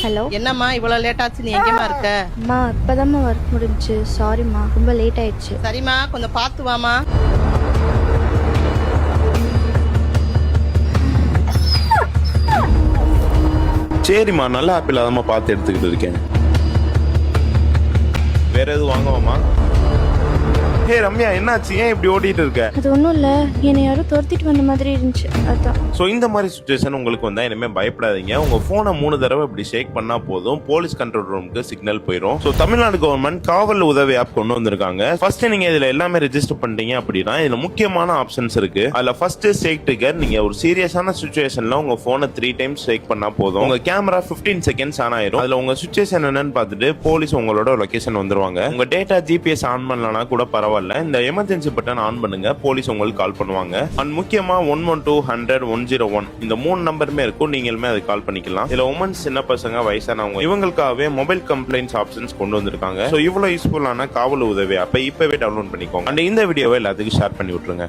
Hello, என்னம்மா இவ்வளவு late ஆச்சு? நீ எங்கேம்மா இருக்க? அம்மா இப்போதாம்மா ஒர்க் முடிஞ்சுச்சு. சாரிம்மா, ரொம்ப லேட் ஆயிடுச்சு. சரிம்மா, கொஞ்சம் பார்த்து வாமா. சரிம்மா, நல்ல ஆப்பிள் அதாம்மா பார்த்து எடுத்துக்கிட்டு இருக்கேன். வேற எதுவும் வாங்குவோமா? ஹே ரம்யா, என்னாச்சு? ஏன் இப்படி ஓடிட்டு இருக்க? அது ஒன்றும் இல்லை, என்னை யாரும் துரத்திட்டு வந்த மாதிரி இருந்துச்சு, அதான். ஸோ இந்த மாதிரி சுச்சுவேஷன் உங்களுக்கு வந்தா இனிமே பயப்படாதீங்க. உங்க போனை 3 தடவை இப்படி ஷேக் பண்ணா போதும், போலீஸ் கண்ட்ரோல் ரூமுக்கு சிக்னல் போயிடும். ஸோ தமிழ்நாடு கவர்மெண்ட் காவல் உதவி ஆப் கொண்டு வந்திருக்காங்க. ஃபர்ஸ்ட் நீங்க இதுல எல்லாமே ரெஜிஸ்டர் பண்ணிட்டீங்க அப்படின்னா இதுல முக்கியமான ஆப்ஷன்ஸ் இருக்கு. அதுல ஃபர்ஸ்ட் ஷேக் ட்ரிகர். நீங்க ஒரு சீரியஸான சுச்சுவேஷன்ல உங்க போனை 3 டைம்ஸ் ஷேக் பண்ணா போதும், உங்க கேமரா 15 செகண்ட்ஸ் ஆன் ஆயிரும். அதுல உங்க சுச்சுவேஷன் என்னன்னு பார்த்துட்டு போலீஸ் உங்களோட லொகேஷன் வந்துருவாங்க. உங்க டேட்டா ஜிபிஎஸ் ஆன் பண்ணலனா கூட பரவாயில்ல, இந்த எமர்ஜென்சி பட்டன் ஆன் பண்ணுங்க, போலீஸ் உங்களுக்கு கால் பண்ணுவாங்க. அண்ட் முக்கியமா 112 100 101 இந்த 3 நம்பருமே இருக்கும், நீங்களுமே அதை கால் பண்ணிக்கலாம். இதுல உமன்ஸ், சின்ன பசங்க, வயசானவங்க இவங்களுக்காகவே மொபைல் கம்ப்ளைண்ட்ஸ் ஆப்ஷன்ஸ் கொண்டு வந்திருக்காங்க. சோ இவ்வளவு யூஸ்ஃபுல்லான காவல் உதவி அப்ப இப்பவே டவுன்லோட் பண்ணிக்கோங்க. அண்ட் இந்த வீடியோவை எல்லாத்துக்கும் ஷேர் பண்ணி விட்டுருங்க.